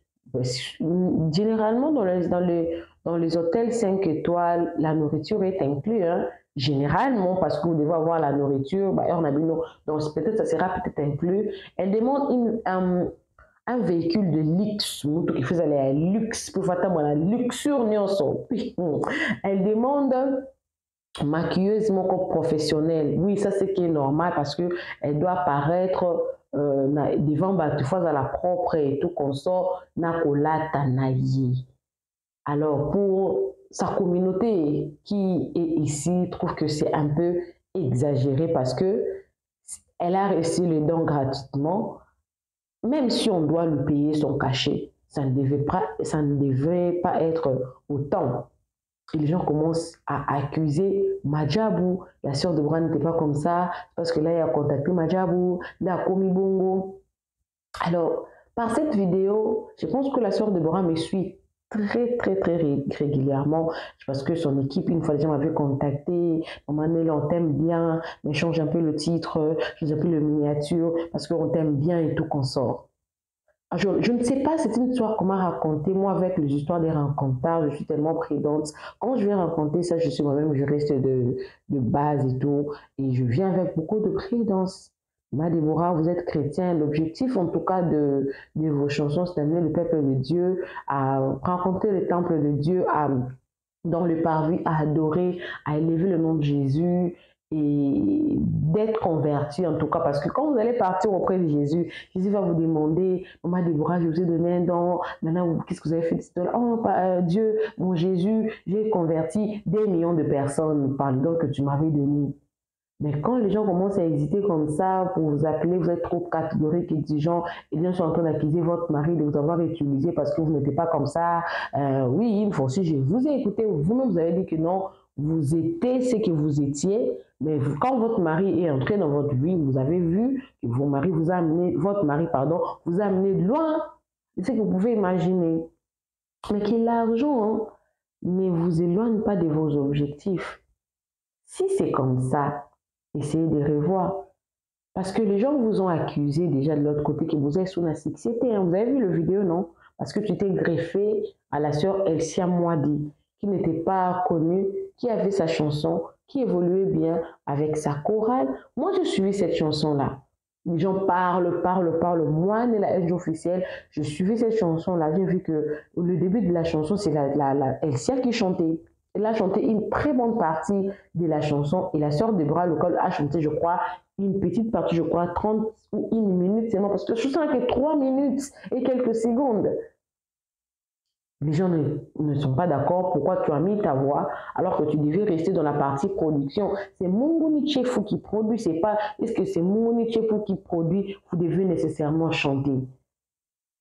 Généralement, dans les hôtels 5 étoiles, la nourriture est inclue. Hein. Généralement, parce que vous devez avoir la nourriture, bah, donc peut-être ça sera peut-être inclus. Elle demande un véhicule de luxe, qui fait aller à luxe, pour faire la luxure. Elle demande maquilleuse professionnelle. Oui, ça c'est qui est normal parce que elle doit paraître devant tu fois à la propre et tout consort nakola tanayi. Alors pour sa communauté qui est ici trouve que c'est un peu exagéré parce que elle a reçu le don gratuitement, même si on doit lui payer son cachet, ça ne devait pas être autant. Et les gens commencent à accuser Madjabou. La sœur de Bora n'était pas comme ça, parce que là, il a contacté Madjabou, il a commis bongo. Alors, par cette vidéo, je pense que la sœur de Bora me suit très régulièrement, parce que son équipe, une fois, les gens m'avaient contacté, on t'aime bien, mais change un peu le titre, change un peu le miniature, parce qu'on t'aime bien et tout qu'on sort. Je ne sais pas, c'est une histoire qu'on m'a racontée. Moi, avec les histoires des rencontres, je suis tellement prudente. Quand je viens raconter ça, je suis moi-même, je reste de base et tout. Et je viens avec beaucoup de prudence. Déborah, vous êtes chrétien. L'objectif, en tout cas, de vos chansons, c'est d'amener le peuple de Dieu à rencontrer le temple de Dieu, dans le parvis, à adorer, à élever le nom de Jésus. Et d'être converti en tout cas, parce que quand vous allez partir auprès de Jésus, Jésus va vous demander, maman Déborah, je vous ai donné un don, maintenant qu'est-ce que vous avez fait de ce don? Oh Dieu, mon Jésus, j'ai converti des millions de personnes par le don que tu m'avais donné. Mais quand les gens commencent à hésiter comme ça pour vous appeler, vous êtes trop catégorique, exigeant, et les gens sont en train d'accuser votre mari de vous avoir utilisé parce que vous n'étiez pas comme ça. Oui, une fois aussi, je vous ai écouté, vous-même vous avez dit que non, vous étiez ce que vous étiez, mais quand votre mari est entré dans votre vie, vous avez vu que votre mari vous a amené de loin. C'est ce que vous pouvez imaginer. Mais que l'argent ne vous éloigne pas de vos objectifs. Si c'est comme ça, essayez de revoir. Parce que les gens vous ont accusé déjà de l'autre côté que vous êtes sous la sexité. Vous avez vu le vidéo, non? Parce que tu t'es greffé à la sœur Elsia Mwadi, qui n'était pas connue, qui avait sa chanson, qui évoluait bien avec sa chorale. Moi, je suivais cette chanson-là. Les gens parlent. Moi, la haine officielle, je suivais cette chanson-là. J'ai vu que le début de la chanson, c'est la Elsia qui chantait. Elle a chanté une très bonne partie de la chanson et la sœur de Bora Local a chanté, je crois, une petite partie, je crois, 30 ou 1 minute seulement, parce que la chanson n'a que 3 minutes et quelques secondes. Les gens ne sont pas d'accord. Pourquoi tu as mis ta voix alors que tu devais rester dans la partie production? C'est Munguni Tchefu qui produit, c'est pas est-ce que c'est Munguni Tchefu qui produit? Vous devez nécessairement chanter.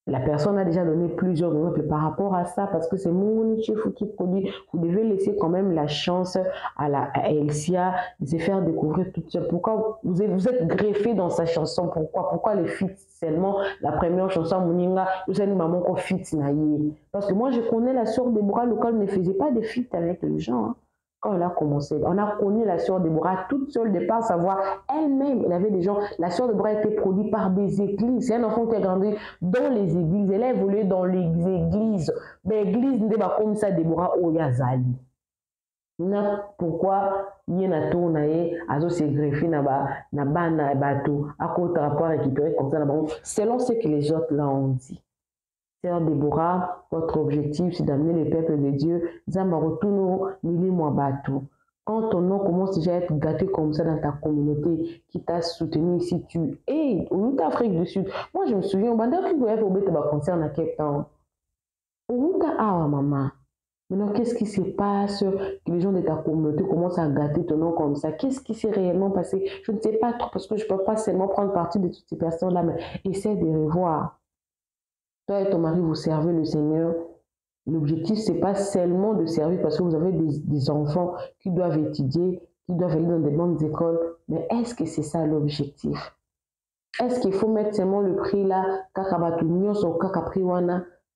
La personne a déjà donné plusieurs exemples par rapport à ça, parce que c'est Munguni Tchefu qui produit. Vous devez laisser quand même la chance à Elsia de se faire découvrir tout ça. Pourquoi vous êtes greffé dans sa chanson? Pourquoi les feats seulement? La première chanson, Muninga, vous savez, maman, qu'on feat naïe. Parce que moi, je connais la sœur Déborah Local ne faisait pas de feat avec les gens. Hein. Quand elle a commencé, on a connu la sœur Déborah toute seule, de par savoir elle-même. Elle avait des gens. La sœur Déborah était produite par des églises. C'est un enfant qui a grandi dans les églises. Elle a évolué dans les églises. Mais l'église n'était pas comme ça, Déborah Oyazali. Pourquoi il y a un tour à se greffer na bateau à côté rapport récupérer comme ça selon ce que les autres là ont dit. Sœur Déborah, votre objectif, c'est d'amener le peuple de Dieu. Quand ton nom commence déjà à être gâté comme ça dans ta communauté, qui t'a soutenu ici, tu es au Afrique du Sud. Moi, je me souviens, concert à Cape Town. Maman. Maintenant, qu'est-ce qui se passe? Que les gens de ta communauté commencent à gâter ton nom comme ça. Qu'est-ce qui s'est réellement passé? Je ne sais pas trop parce que je ne peux pas seulement prendre partie de toutes ces personnes-là, mais essaie de revoir. Toi et ton mari, vous servez le Seigneur. L'objectif, ce n'est pas seulement de servir parce que vous avez des enfants qui doivent étudier, qui doivent aller dans des bonnes écoles. Mais est-ce que c'est ça l'objectif? Est-ce qu'il faut mettre seulement le prix là,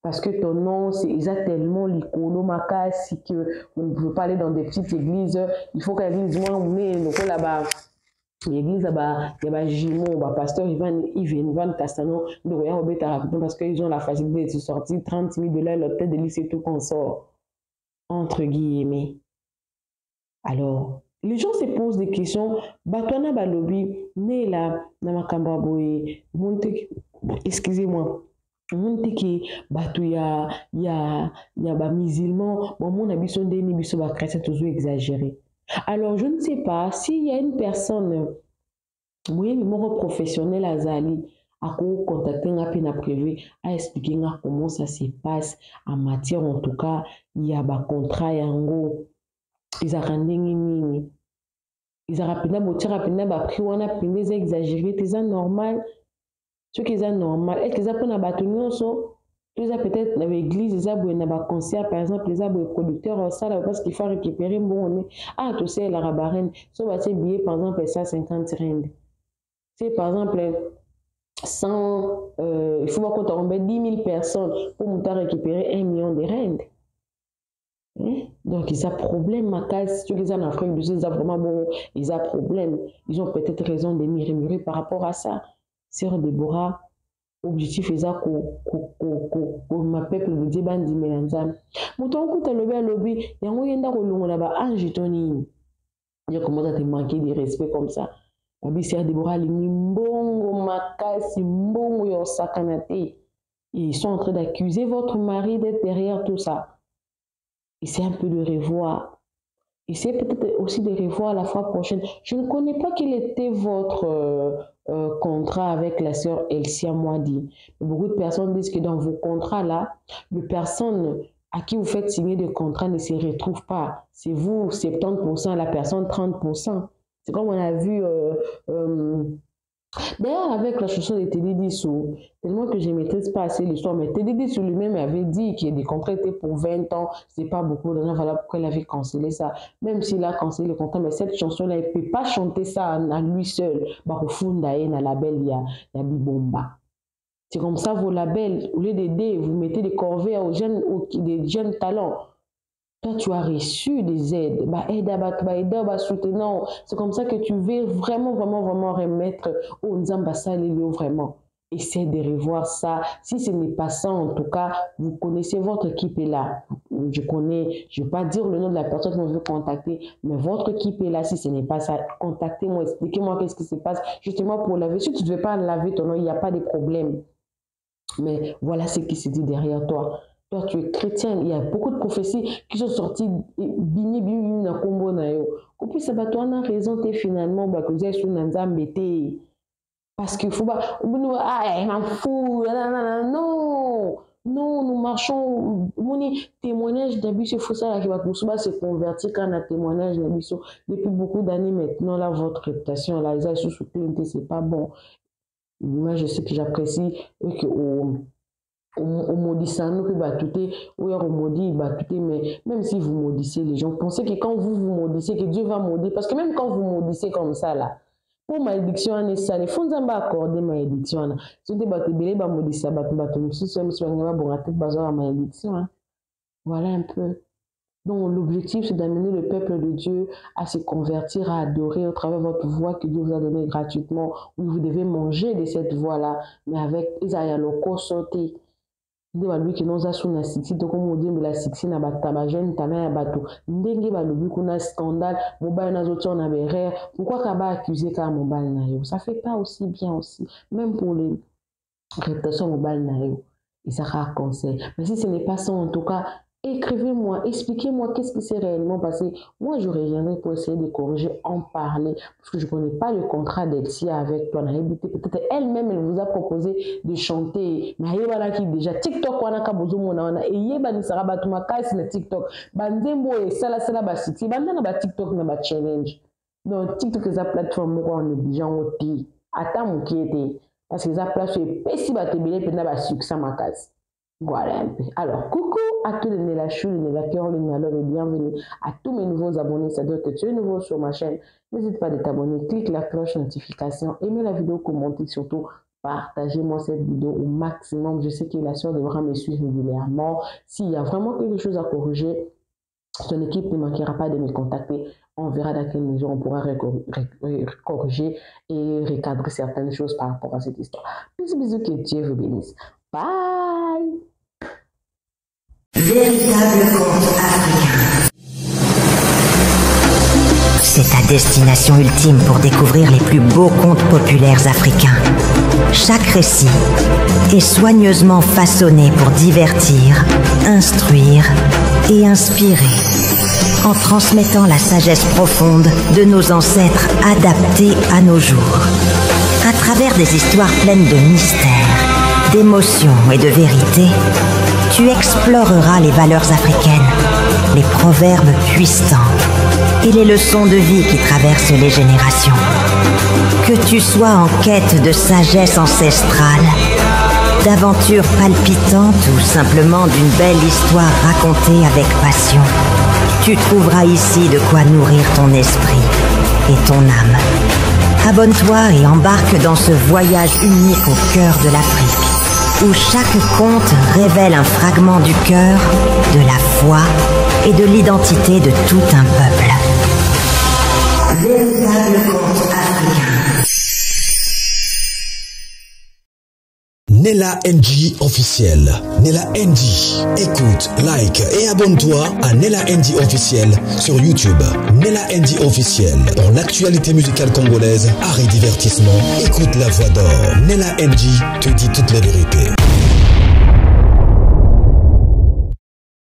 parce que ton nom, c'est exactement l'icône, si que vous ne pouvez pas aller dans des petites églises. Il faut que l'église, moi, on met là-bas. L'église là-bas, il y a Jimon, pasteur Ivan Castano, parce qu'ils ont la facilité de se sortir 30 000 $, leur tête de liste et tout qu'on sort. Entre guillemets. Alors, les gens se posent des questions. Batouana Balobi, né là, Namakambaboé, excusez-moi. Monte qui batou ya musulman, mon habison des nibiso ba chrétien toujours exagéré. Alors je ne sais pas s'il y a une personne, oui, mon professionnel Azali, à contacter un peu privé, à expliquer comment ça se passe en matière, en tout cas, il y a un contrat et en gros, ils ont rendu ils ont rapidement pris on a pris exagéré, c'est normal. Ce qui est normal, est-ce que les apprennent à battre peut-être dans l'église, les aboués dans le concert, par exemple, les aboués producteurs, ça, là, parce qu'il faut récupérer, bon, tu sais, la rabarène, ça va être billet, par exemple, ça, 50 rand. C'est, par exemple, 100, il faut voir qu'on tombe 10 000 personnes pour monter à récupérer 1 million de rand. Donc, ils ont problème, ma case, ceux qui sont en Afrique du Sud, ils ont vraiment bon, ils ont problème. Ils ont peut-être raison de murmurer par rapport à ça. Sœur Déborah, objectif est ça que ma peuple de Dieu bandi mélanzam. Mouton coup à lobby, il y a un moyen d'aller là-bas, ange toni. Il commence à te manquer de respect comme ça. La sœur Déborah, les mbongo makasi mbongo yo sakanate. Ils sont en train d'accuser votre mari d'être derrière tout ça. Essayez un peu de revoir. Essayez peut-être aussi de revoir la fois prochaine. Je ne connais pas quel était votre contrat avec la sœur Elsia Moadi. Beaucoup de personnes disent que dans vos contrats-là, les personnes à qui vous faites signer des contrats ne se retrouvent pas. C'est vous 70%, la personne 30%. C'est comme on a vu... D'ailleurs, avec la chanson de Teddy Dissou, tellement que je ne maîtrise pas assez l'histoire, mais Teddy Dissou lui-même avait dit que des contrats étaient pour 20 ans, ce n'est pas beaucoup d'argent, voilà pourquoi il avait cancellé ça. Même s'il a cancellé le contrat, mais cette chanson-là, il ne peut pas chanter ça à lui seul. Dans label, il y a Bibomba. C'est comme ça, vos labels, au lieu d'aider, vous mettez des corvées aux jeunes, des jeunes talents. Toi, tu as reçu des aides, soutenant. C'est comme ça que tu veux vraiment remettre au Nzambassa Lélio vraiment. Essaie de revoir ça. Si ce n'est pas ça, en tout cas, vous connaissez votre équipe est là. Je ne vais pas dire le nom de la personne que vous veut contacter, mais votre équipe est là. Si ce n'est pas ça, contactez-moi, expliquez-moi qu'est-ce qui se passe. Justement pour laver. Si tu ne veux pas laver ton nom, il n'y a pas de problème. Mais voilà ce qui se dit derrière toi. Toi, tu es chrétien, il y a beaucoup de prophéties qui sont sorties na kombo na yo. Puis ça va toi na raison finalement que vous êtes sur Nzambete. Parce qu'il faut pas m'en fous. Non, nous marchons moni témoignage d'abus faut ça qui va se convertir quand on témoignage d'abus depuis beaucoup d'années maintenant là votre réputation là ils sont sous plainte, c'est pas bon. Moi je sais que j'apprécie que on maudissant nous peut batouter ou on maudit batouter mais même si vous maudissez les gens pensez que quand vous maudissez que Dieu va maudire parce que même quand vous maudissez comme ça là pour malédiction on est ça les fonds en bas accorder malédiction si tu battes belé ba maudissez batou si c'est pas bon à tête bazar malédiction voilà un peu. Donc l'objectif c'est d'amener le peuple de Dieu à se convertir, à adorer au travers de votre voix que Dieu vous a donnée gratuitement où vous devez manger de cette voix là mais avec Isaïa loko sauté. Lui qui nous a sous la city donc comme on dit mais la city na bataba jeune tana ya bato ndenge balobi kuna scandale mobile na zoto on avait rire pourquoi kaba accuser ka mobile na yo ça fait pas aussi bien aussi même pour les réputations mobile na yo Et ça sera un conseil. Mais si ce n'est pas ça, en tout cas, écrivez-moi, expliquez-moi qu'est-ce qui s'est réellement passé. Moi, je reviendrai pour essayer de corriger, en parler, parce que je ne connais pas le contrat d'Elsia avec toi. Peut-être elle-même, elle vous a proposé de chanter. Mais il y a qui déjà TikTok, on a besoin de et il y a des sarabatuma kasi na TikTok. Bandembo et sala basiti. Bandana ba TikTok na ba challenge. Donc TikTok c'est la plateforme où on est déjà au pays. Attends mon qui était parce que la plateforme est pessi ba tebele pena ba succès ma case. Voilà un peu. Alors, coucou à tous les Nella Chou, les Nella Cœur, les Nella Love et bienvenue à tous mes nouveaux abonnés. C'est-à-dire que tu es nouveau sur ma chaîne. N'hésite pas de t'abonner, clique la cloche notification, aimez la vidéo, commentez surtout, partagez-moi cette vidéo au maximum. Je sais que la soeur devra me suivre régulièrement. S'il y a vraiment quelque chose à corriger, son équipe ne manquera pas de me contacter. On verra dans quelle mesure on pourra corriger et recadrer certaines choses par rapport à cette histoire. Bisous, que Dieu vous bénisse. Bye! Véritable conte africain. C'est ta destination ultime pour découvrir les plus beaux contes populaires africains. Chaque récit est soigneusement façonné pour divertir, instruire et inspirer, en transmettant la sagesse profonde de nos ancêtres adaptée à nos jours. À travers des histoires pleines de mystères, d'émotions et de vérité, tu exploreras les valeurs africaines, les proverbes puissants et les leçons de vie qui traversent les générations. Que tu sois en quête de sagesse ancestrale, d'aventures palpitantes ou simplement d'une belle histoire racontée avec passion, tu trouveras ici de quoi nourrir ton esprit et ton âme. Abonne-toi et embarque dans ce voyage unique au cœur de l'Afrique, où chaque conte révèle un fragment du cœur, de la foi et de l'identité de tout un peuple. Véritable conte africain. Nella NG officiel. Nella NG. Écoute, like et abonne-toi à Nella NG officiel sur YouTube. Nella NG officiel. Pour l'actualité musicale congolaise, art et divertissement, écoute la voix d'or. Nella NG te dit toutes les vérités.